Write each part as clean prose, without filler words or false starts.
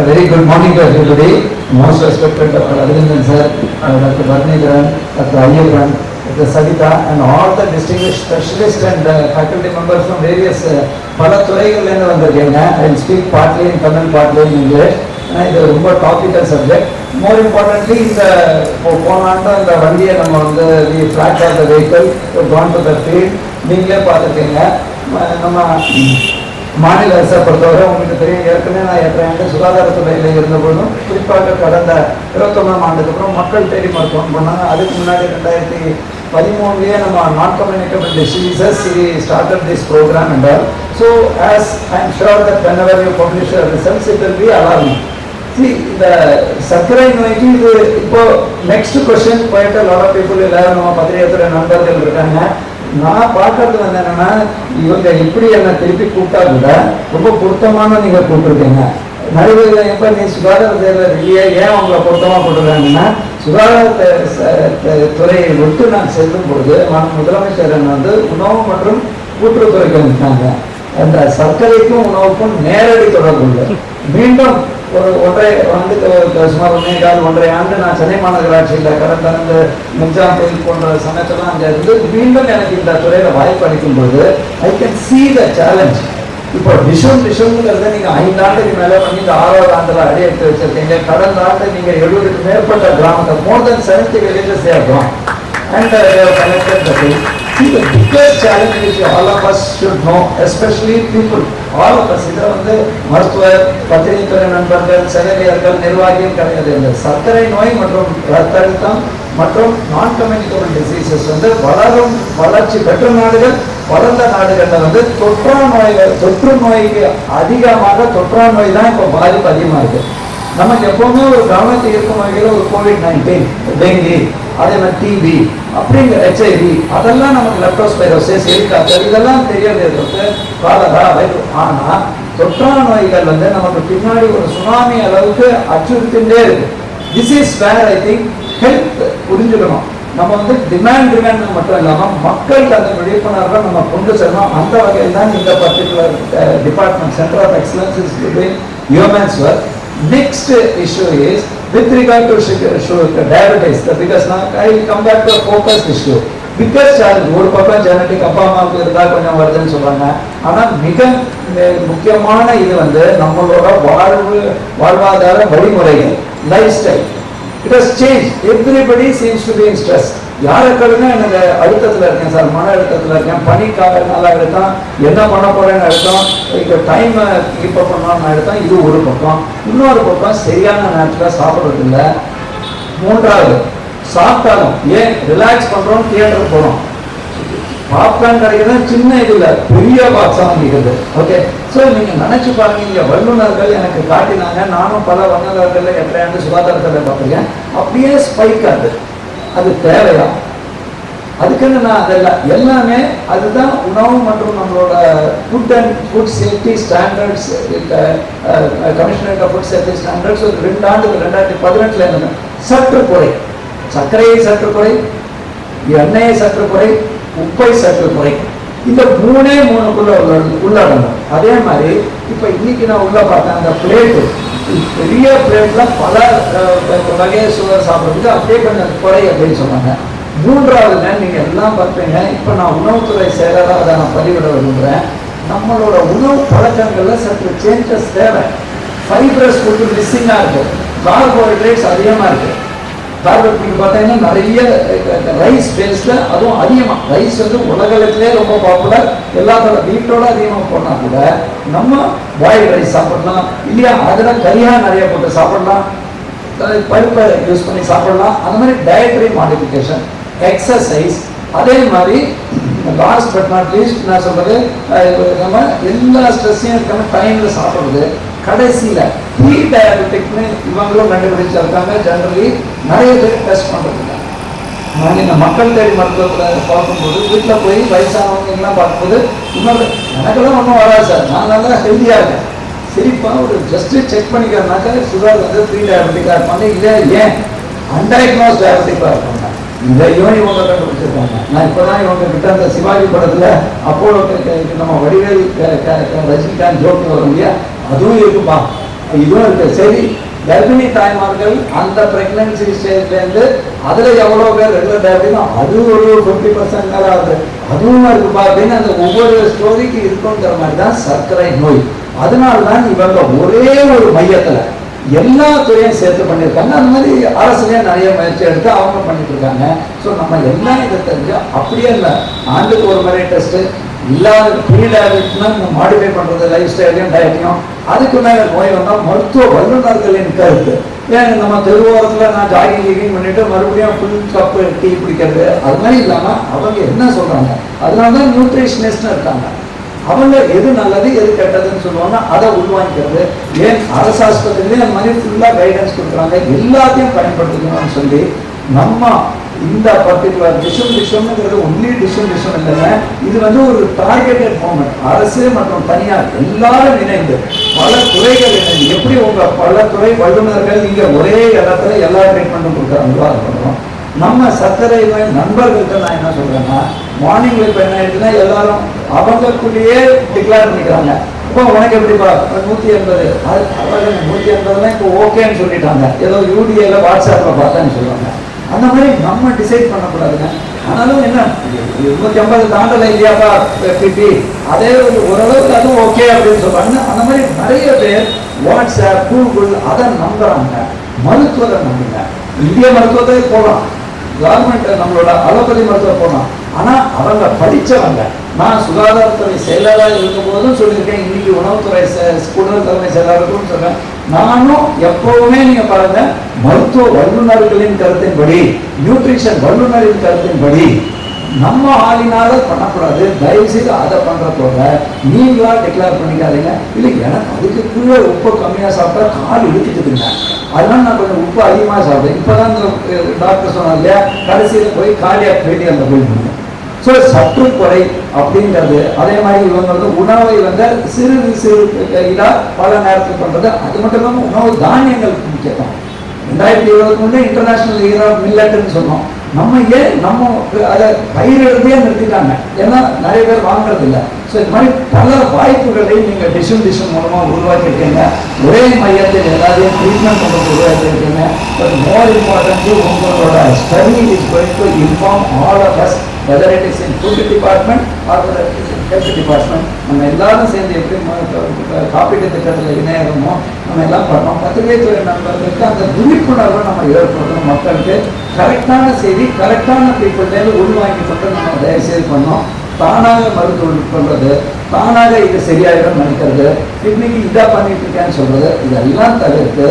very good morning to everybody. Most respected Dr. Arvindan sir, Dr. Bharnidharan, Dr. Ayyapan, Dr. Savita, and all the distinguished specialists and faculty members from various பல துறைகள்லேருந்து வந்திருக்கீங்க. I will speak partly in Tamil, partly in English. இது ரொம்ப topical subject. More importantly இந்த போன ஆண்டு அந்த வண்டியை நம்ம வந்து we flag off the vehicle gone to the field நீங்களே பார்த்துருக்கீங்க. நம்ம மாநில அரசை பொறுத்தவரை உங்களுக்கு தெரியும், ஏற்கனவே நான் 8 ஆண்டு சுகாதாரத்துறையில் இருந்தபோதும் குறிப்பாக கடந்த 21ஆம் ஆண்டுக்கு அப்புறம் மக்கள் தேடி மருத்துவம் பண்ணாங்க. அதுக்கு முன்னாடி 2013 நம்ம நான் communicable diseases started this programme and all. So as I am sure that whenever you publish your results it will be alarming. இந்த சர்க்கரை நோய்க்கு இது இப்போ நெக்ஸ்ட் கொஸ்டின் போயிட்டு லாட் ஆஃப் பீப்புள் எல்லாரும் நம்ம பத்திரிகைத்துறை நண்பர்கள் இருக்காங்க. நான் பார்க்கறது வந்து என்னன்னா, இவங்க இப்படி என்ன திருப்பி கூப்பிட்டா கூட ரொம்ப பொருத்தமான நீங்க கூப்பிட்டுருக்கீங்க. நிறைய எப்ப நீ சுகாதாரத்துறையில ஏன் அவங்களை பொருத்தமா போட்டுருக்காங்கன்னா, சுகாதாரத்துறையை விட்டு நான் செல்லும் பொழுது முதலமைச்சர் வந்து உணவு மற்றும் கூட்டுறவுத்துறைக்கு வந்துட்டாங்க. அந்த சர்க்கரைக்கும் உணவுக்கும் நேரடி தொடர்பு இல்லை. மீண்டும் ஒரு சுமார் 1.5 ஆண்டு நான் சென்னை மாநகராட்சியில் கடந்த மிர்ஜாம் கோயில் போன்ற சமயத்தெல்லாம் அங்கே இருந்து மீண்டும் எனக்கு இந்த துறையில் வாய்ப்பு அளிக்கும் பொழுது I can see the challenge. இப்போ விஷுங்கிறத நீங்கள் 5 ஆண்டுக்கு மேலே பண்ணி இந்த 6வது ஆண்டில் அடி எடுத்து வச்சிருக்கீங்க. கடந்த ஆண்டு நீங்கள் 70க்கு மேற்பட்ட கிராமத்தை மோர் தென் 70 villages சேர்க்கிறோம். And connected the thing. See, the biggest challenge which all of us should know, especially people, all of us, இதில் வந்து மருத்துவர், பத்திரிகைத்துறை நண்பர்கள், செவிலியர்கள், நிர்வாகிகள் கிடையாது. இந்த சர்க்கரை நோய் மற்றும் ரத்த அழுத்தம் மற்றும் நான் கம்யூனிகபிள் டிசீசஸ் வந்து வளர்ச்சி பெற்ற நாடுகள், வளர்ந்த நாடுகளில் வந்து தொற்று நோய்க்கு அதிகமாக தொற்றா நோய் தான் இப்போ பாதிப்பு அதிகமாக இருக்குது. நமக்கு எப்பவுமே ஒரு கவனத்தை இருக்கும் வகையில் ஒரு COVID-19, டெங்கி, அதே மாதிரி டிபி அப்படிங்கிற HIV, அதெல்லாம் நமக்கு லெப்டோஸ்பைரோசிஸ், எலிகாப்டர் இதெல்லாம் தெரியறது காலரா வைரஸ். ஆனால் தொற்றா நோய்கள் வந்து நமக்கு பின்னாடி ஒரு சுனாமி அளவுக்கு அச்சுறுத்தின்றே இருக்கு. This is where I think health புரிஞ்சுக்கணும். நம்ம வந்து டிமாண்ட் மட்டும் இல்லாமல் மக்களுக்கு அந்த விழிப்புணர்வை நம்ம கொண்டு செல்லணும். அந்த வகையில் தான் இந்த particular department centre of excellence is doing humans work. Next issue is with regard to diabetes, because now I will come back to a focused issue. Biggest challenge, ஒரு பக்கம் ஜெனடிக் அப்பா அம்மாவுக்கு இருந்தால் கொஞ்சம் வருதுன்னு சொல்றாங்க. ஆனால் மிக முக்கியமான இது வந்து நம்மளோட வாழ்வாதார வழிமுறைகள், life style. It has changed. Everybody seems to be in stress. யாருக்குன்னா எனக்கு அழுத்தத்தில் இருக்கேன் சார், மன அழுத்தத்தில் இருக்கேன், பனிக்காக அழுத்தம், என்ன பண்ண போறேன்னு அழுத்தம், இப்போ டைம் கீப் அப் பண்ணணும்னு அழுத்தம். இது ஒரு பக்கம். இன்னொரு பக்கம் சரியான நேரத்தில் சாப்பிட்றது இல்லை. மூன்றாவது, சாப்பிட்டாலும் ஏன் ரிலாக்ஸ் பண்ணுறோம், தியேட்டருக்கு போகிறோம், பாப்கார்ன் கிடைக்கிறது சின்ன இதில் பெரிய பாக்ஸாக வாங்கிக்கிறது. ஓகே, ஸோ நீங்கள் நினச்சி பாருங்க, இங்கே வல்லுநர்கள் எனக்கு காட்டினாங்க. நானும் பல வல்லுநர்கள் 8 ஆண்டு சுகாதாரத்தில் பார்த்துருக்கேன். அப்படியே ஸ்பைக் ஆகுது. அது தேவையா? அதுக்குன்னு நான் அதெல்லாம் எல்லாமே அதுதான் உணவு மற்றும் நம்மளோட food safety standards, commissioner of food safety standards ஒரு 2 ஆண்டுக்கு 2018 என்னங்க சற்று குறை, சர்க்கரையை சற்று குறை, எண்ணெயை சற்று குறை, உப்பை சற்று குறை. இந்த 3க்குள்ள உள்ளடங்கும். அதே மாதிரி இப்போ இன்னைக்கு நான் உள்ள பார்த்தேன், அந்த பிளேட்டு பெரிய பிளேட்ல பல வகையை சுகர் சாப்பிட்றதுக்கு அப்படியே கொஞ்சம் குறை அப்படின்னு சொன்னாங்க. 3வது நீங்கள் எல்லாம் பார்ப்பீங்க. இப்போ நான் உணவுத்துறை செயலராக அதை நான் பதிவிட விரும்புகிறேன். நம்மளோட உணவு பழக்கங்களில் சற்று சேஞ்சஸ் தேவை. ஃபைப்ரஸ் ஃபுட்டு மிஸ்ஸிங்காக இருக்குது, கார்போஹைட்ரேட்ஸ் அதிகமாக இருக்குது. கார்போஹைட்ரேட் பார்த்தீங்கன்னா நிறைய ரைஸ் பேஸ்டில் அதுவும் அதிகமாக. ரைஸ் வந்து உலகத்திலே ரொம்ப பாப்புலர். எல்லாத்தோட வீட்டோட அதிகமாக போனால் கூட நம்ம பாயில் ரைஸ் சாப்பிடலாம் இல்லையா, அதில் கரியாக நிறைய போட்டு சாப்பிடலாம், பருப்பை யூஸ் பண்ணி சாப்பிடலாம். அந்த மாதிரி டயட்டரி மாடிஃபிகேஷன், எக்ஸசைஸ், அதே மாதிரி லாஸ்ட் பட் நாட் லீஸ்ட் நான் சொல்றது, நம்ம எல்லா ஸ்ட்ரெஸ்ஸையும் இருக்காம டைமில் சாப்பிட்றது. கடைசியில் ப்ரீ டயபெட்டிக்னு இவங்களும் கண்டுபிடிச்சிருக்காங்க. ஜெனரலி நிறைய பேர் டெஸ்ட் பண்ணுறதில்ல. நான் இந்த மக்கள் தேடி மருத்துவத்தில் பார்க்கும்போது வீட்டில் போய் வயசானவங்கலாம் பார்க்கும்போது இன்னொரு எனக்கெல்லாம் ஒன்றும் வராது சார், நான் நல்லா ஹெல்த்தியாக இருக்கேன், சரிப்பா ஒரு ஜஸ்ட்டு செக் பண்ணிக்கிறனாக்கா சுகர் வந்து ப்ரீ டயபெட்டிக்காக இருப்பாங்க, இல்லை ஏன் அன்டயக்னோஸ் டயபெட்டிக்காக இருப்பாங்க. இதையும் இவங்க கண்டுபிடிச்சிருக்காங்க. நான் இப்போ தான் இவங்க கிட்ட அந்த சிவாஜி படத்தில் அப்போலோ நம்ம வடிவேல் ரஜினிகாந்த் ஜோக்கு வரும் இல்லையா, அதுவும் இருக்குப்பா. இதுவும் இருக்குது. சரி, கர்ப்பிணி தாய்மார்கள் அந்த பிரெக்னன்சி ஸ்டேஜ்லேருந்து அதில் எவ்வளோ பேர் ரெகுலர் டயபிட்டிஸ், அது ஒரு 50% மேலே ஆகுது, அதுவும் இருக்குப்பா அப்படின்னு அந்த ஒவ்வொரு ஸ்டோரிக்கு இருக்குங்கிற மாதிரி தான் சர்க்கரை நோய். அதனால்தான் இவங்க ஒரே ஒரு மையத்தில் எல்லா துறையும் சேர்த்து பண்ணியிருக்காங்க. அந்த மாதிரி அரசுலேயே நிறைய முயற்சி எடுத்து அவங்க பண்ணிட்டு இருக்காங்க. ஸோ நம்ம எல்லாம் இதை தெரிஞ்சு அப்படியே இல்லை, ஆண்டுக்கு ஒரு முறை டெஸ்ட்டு இல்லாத ப்ரீ டயபிட்டிஸ்னா மாடிஃபை பண்ணுறது லைஃப் ஸ்டைலையும் டயட்டையும். அதுக்கு மேலே நோய் வந்தால் மருத்துவ வல்லுநர்களின் கருத்து. ஏன் நம்ம தெருவோரத்தில் நான் ஜாகிங் கீகிங் பண்ணிட்டு மறுபடியும் ஃபுல் கப்பு டீ பிடிக்கிறது அது மாதிரி இல்லாமல் அவங்க என்ன சொல்கிறாங்க, அதனால தான் நியூட்ரிஷனிஸ்ட்னு இருக்காங்க. அவங்க எது நல்லது எது கெட்டதுன்னு சொல்லுவாங்க, அதை உள்வாங்கிக்கிறது. ஏன் அரசு ஆஸ்பத்திரிலேயே அந்த மாதிரி ஃபுல்லாக கைடன்ஸ் கொடுக்குறாங்க, எல்லாத்தையும் பயன்படுத்திக்கணும்னு சொல்லி. நம்ம இந்த பர்டிகுலர் டிஷும்ங்கிறது ஒன்லி டிஷும் இல்லைங்க, இது வந்து ஒரு டார்கெட்டட் மூவ்மெண்ட். அரசு மற்றும் தனியார் எல்லாரும் இணைந்து பல துறைகள் இணைந்து, எப்படி உங்கள் பல துறை வல்லுநர்கள் இங்கே ஒரே இடத்துல எல்லா ட்ரீட்மெண்ட்டும் கொடுக்குறாங்களோ அது பண்ணுறோம். நம்ம சர்க்கரை நோய் நண்பர்கள்ட்ட நான் என்ன சொல்கிறேன்னா, மார்னிங்கில் இப்போ என்ன ஆயிடுச்சுன்னா எல்லாரும் அவங்களுக்குள்ளேயே டிக்ளேர் பண்ணிக்கிறாங்க. இப்போ உனக்கு எப்படிப்பா 180, அது 180லாம் இப்போ ஓகேன்னு சொல்லிட்டாங்க, ஏதோ யூடிஏல வாட்ஸ்அப்பில் பார்த்தேன்னு சொல்லுவாங்க. அந்த மாதிரி நம்ம டிசைட் பண்ணக்கூடாதுங்க. ஆனாலும் என்ன 250 தாண்டலை இல்லையாப்பா பிபி, அதே ஓரளவுக்கு அதுவும் ஓகே அப்படின்னு சொல்றாங்க. அந்த மாதிரி நிறைய பேர் வாட்ஸ்அப் கூகுள் அதை நம்புறாங்க. மருத்துவரை நம்புங்க. இந்திய மருத்துவத்தை போகலாம், கவர்மெண்ட் நம்மளோட அலோபதி மருத்துவம் போகலாம், ஆனால் அவங்க படித்தவங்க. நான் சுகாதாரத்துறை செயலாளராக இருக்கும் போதும் சொல்லியிருக்கேன், இன்னைக்கு உணவுத்துறை கூடுதல் தலைமை செயலாளருக்கும் சொல்றேன். நானும் எப்பவுமே நீங்க பாருங்க, மருத்துவ வல்லுநர்களின் கருத்தின்படி, நியூட்ரிஷன் வல்லுநரின் கருத்தின்படி நம்ம ஆளினால பண்ணக்கூடாது. தயவு செய்து அதை பண்றதோட நீங்களா டிக்ளேர் பண்ணிக்காதீங்க. இல்லை எனக்கு அதுக்கு கீழே உப்பு கம்மியாக சாப்பிட்டா கால் இழுத்துக்குதுங்க, அதனால நான் கொஞ்சம் உப்பு அதிகமாக சாப்பிட்டேன். இப்போதான் இந்த டாக்டர் சொன்னார் இல்லையா, கடைசியில் போய் கார்டியாக் ஃபெயிலியரில் போய் முடியும். ஸோ சற்று குறை அப்படிங்கிறது. அதே மாதிரி இவங்க வந்து உணவை வந்து சிறு இதாக பல நேரத்தில் பண்ணுறது. அது மட்டும் இல்லாமல் உணவு தானியங்களுக்கு முக்கியத்துவம். 2020 இன்டர்நேஷனல் இயர் ஆஃப் மில்லட்னு சொன்னோம். நம்ம ஏன் நம்ம அதை பயிரிடுறதே நிறுத்திட்டாங்க, ஏன்னா நிறைய பேர் வாங்குறது இல்லை. ஸோ இது மாதிரி பல வாய்ப்புகளை நீங்கள் டிஷன் மூலமாக உருவாக்கியிருக்கீங்க. ஒரே மையத்தில் எல்லாத்தையும் ட்ரீட்மெண்ட் உங்களுக்கு உருவாக்கியிருக்கீங்க. பட் மோர் இம்பார்ட்டன்ட்லி உங்களோட study is going to inform all of us, whether it is in food department or whether it is in health department. நம்ம எல்லாரும் சேர்ந்து எப்படி காப்பீட்டு திட்டத்தில் இணையறோமோ நம்ம எல்லாம் பண்ணோம். பத்திரிகை துறை நண்பர்களுக்கு அந்த விழிப்புணர்வை நம்ம ஏற்படுத்தணும். மக்களுக்கு கரெக்டான செய்தி கரெக்டான பீப்புள்லேருந்து உள்வாங்கி கொண்டு நம்ம தயவுசெய்து பண்ணோம். தானாக மருந்து உட்கொள்வது, தானாக இது சரியாயிடும் நினைக்கிறது, இன்னைக்கு இதாக பண்ணிட்டு இருக்கேன்னு சொல்றது, இதெல்லாம் தவிர்த்து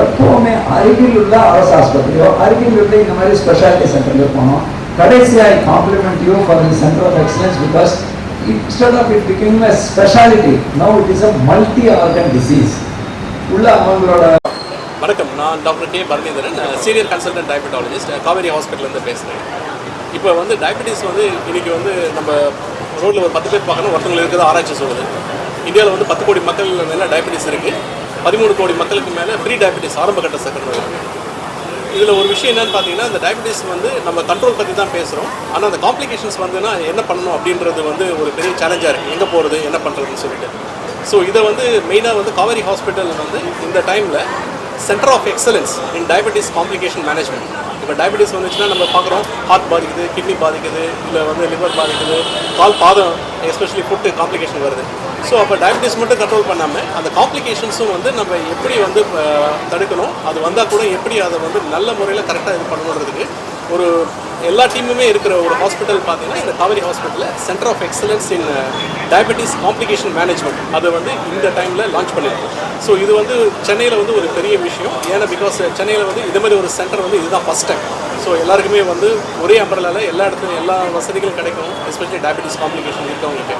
எப்பவுமே அருகில் உள்ள அரசு ஆஸ்பத்திரியோ அருகில் உள்ள இந்த மாதிரி ஸ்பெஷாலிட்டி சென்டருக்கு போனோம். கடைசியாக I compliment you for the centre of excellence because instead of it becoming a speciality, now it is a multi-organ disease. உள்ள அவங்களோட வணக்கம், நான் doctor K Paramendran, senior consultant diabetologist, Kauvery ஹாஸ்பிட்டலேருந்து பேசுகிறேன். இப்போ வந்து டயபெட்டிஸ் வந்து இன்றைக்கி வந்து நம்ம ரோட்டில் ஒரு 10 பேர் பார்க்கணும், ஒருத்தவங்களுக்கு இருக்கிறது ஆராய்ச்சி சொல்லுது. இந்தியாவில் வந்து 10 கோடி மக்கள் மேலே டயபெட்டிஸ் இருக்குது. 13 கோடி மக்களுக்கு மேலே ப்ரீ டயபெட்டிஸ் ஆரம்ப கட்ட சர்க்கரை நோய் இருக்குது. இதில் ஒரு விஷயம் என்னென்னு பார்த்தீங்கன்னா, இந்த டயபெட்டிஸ் வந்து நம்ம கண்ட்ரோல் பற்றி தான் பேசுகிறோம், ஆனால் அந்த காம்ப்ளிகேஷன்ஸ் வந்துன்னா என்ன பண்ணணும் அப்படின்றது வந்து ஒரு பெரிய சேலஞ்சாக இருக்குது. எங்கே போகிறது என்ன பண்ணுறதுன்னு சொல்லிட்டு. ஸோ இதை வந்து மெயினாக வந்து காவேரி ஹாஸ்பிட்டல் வந்து இந்த டைமில் centre of excellence in diabetes complication management. இப்போ டயபெட்டிஸ் வந்துச்சுன்னா நம்ம பார்க்குறோம், ஹார்ட் பாதிக்குது, கிட்னி பாதிக்குது, இல்லை வந்து லிவர் பாதிக்குது, கால் பாதம் எஸ்பெஷலி ஃபுட்டு காம்ப்ளிகேஷன் வருது. ஸோ அப்போ டயபெட்டிஸ் மட்டும் கண்ட்ரோல் பண்ணாமல் அந்த காம்ப்ளிகேஷன்ஸும் வந்து நம்ம எப்படி வந்து தடுக்கணும், அது வந்தால் கூட எப்படி அதை வந்து நல்ல முறையில் கரெக்டாக இது பண்ணணுன்றதுக்கு ஒரு எல்லா டீமுமே இருக்கிற ஒரு ஹாஸ்பிட்டல் பார்த்தீங்கன்னா இந்த காவேரி ஹாஸ்பிட்டலில் centre of excellence in diabetes complication management அதை வந்து இந்த டைமில் லான்ச் பண்ணியிருக்கோம். ஸோ இது வந்து சென்னையில் வந்து ஒரு பெரிய விஷயம். ஏன்னா பிகாஸ் சென்னையில் வந்து இது மாதிரி ஒரு சென்டர் வந்து இதுதான் ஃபஸ்ட் டைம். ஸோ எல்லாருக்குமே வந்து ஒரே அம்பரலால் எல்லா இடத்துலையும் எல்லா வசதிகளும் கிடைக்கும், எஸ்பெஷலி டயபெட்டிஸ் காம்ப்ளிகேஷன் இருக்கவங்களுக்கு.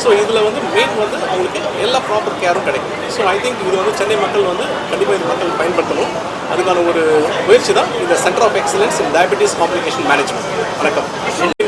ஸோ இதில் வந்து மெயின் வந்து அவங்களுக்கு எல்லா ப்ராப்பர் கேரும் கிடைக்கும். ஸோ ஐ திங்க் இது வந்து சென்னை மக்கள் வந்து கண்டிப்பாக இந்த மக்கள் பயன்படுத்தணும். அதுக்கான ஒரு முயற்சி தான் இந்த centre of excellence in diabetes complication management. வணக்கம்.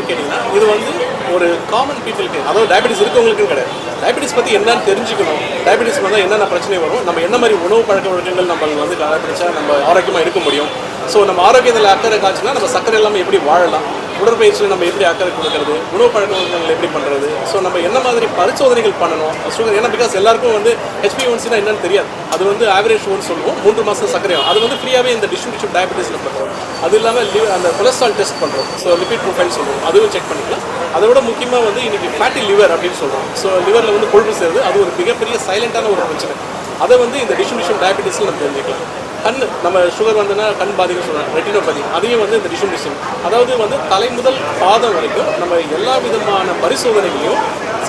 கேட்டிங்கன்னா இது வந்து ஒரு காமன் பீப்புளுக்கு, அதாவது டயபெட்டிஸ் இருக்கவங்களுக்கும் கிடையாது. டயபெட்டிஸ் பற்றி என்னன்னு தெரிஞ்சுக்கணும், டயபெட்டிஸ் வந்தால் என்னென்ன பிரச்சனை வரும், நம்ம என்ன மாதிரி உணவு பழக்க வழக்கங்கள் நம்ம வந்து கடைப்பிடிச்சா நம்ம ஆரோக்கியமாக இருக்க முடியும். ஸோ நம்ம ஆரோக்கியத்தில் அக்கறை காய்ச்சினா நம்ம சர்க்கரை இல்லாமல் எப்படி வாழலாம், உடற்பயிற்சியில் நம்ம எப்படி அக்கறை கொடுக்கறது, உணவு பழக்கவழக்கங்கள் எப்படி பண்ணுறது, ஸோ நம்ம என்ன மாதிரி பரிசோதனைகள் பண்ணணும் சுகர். ஏன்னா பிகாஸ் எல்லாருக்கும் வந்து HbA1c என்னன்னு தெரியாது. அது வந்து ஆவரேஜ் ஒன்று சொல்லுவோம், 3 மாதம் சர்க்கரை. அது வந்து ஃப்ரீயாகவே இந்த டிஸ்ட்ரிபியூஷன் டயபெட்டிஸில் பண்ணுறோம். அது இல்லாமல் அந்த கொலஸ்ட்ரால் டெஸ்ட் பண்ணுறோம், ஸோ லிபிட் ப்ரொஃபைல் சொல்லுவோம், அதுவும் செக் பண்ணிக்கலாம். அதை விட முக்கியமாக வந்து இன்றைக்கி ஃபேட்டி லிவர் அப்படின்னு சொல்கிறோம். ஸோ லிவரில் வந்து கொழுப்பு சேருது, அது ஒரு மிகப்பெரிய சைலண்டான ஒரு பிரச்சனை. அதை வந்து இந்த டிஸ்ட்ரிபியூஷன் டயபெட்டிஸில் நம்ம தெரிஞ்சுக்கலாம். கண் நம்ம சுகர் வந்ததுன்னா கண் பாதிக்கும் சொல்கிறோம், ரெட்டினோபதி, அதையும் வந்து இந்த டிஸ்ட்ரிபியூஷன், அதாவது வந்து தலை முதல் பாதம் வரைக்கும் நம்ம எல்லா விதமான பரிசோதனைகளையும்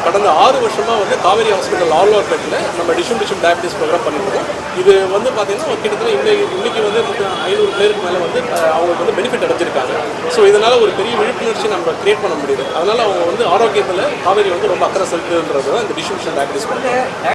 கடந்த 6 வருஷமாக வந்து காவேரி ஹாஸ்பிட்டல் ஆழ்வார்பேட்டில் நம்ம டிஸ்ட்ரிபியூஷன் டயபெட்டிஸ் ப்ரோக்ராம் பண்ணியிருக்கோம். இது வந்து பார்த்தீங்கன்னா கிட்டத்தட்ட இன்னைக்கு வந்து 500 பேருக்கு மேலே வந்து அவங்களுக்கு வந்து பெனிஃபிட் அடைஞ்சிருக்காங்க. ஸோ இதனால் ஒரு பெரிய விழிப்புணர்ச்சி நம்ம கிரியேட் பண்ண முடியுது. அதனால் அவங்க வந்து ஆரோக்கியத்தில் காவேரி வந்து ரொம்ப அக்கறை செலுத்துன்றது தான் இந்த டிஸ்ட்ரிபியூஷன் டயபெட்டிஸ் பண்ணுறாங்க.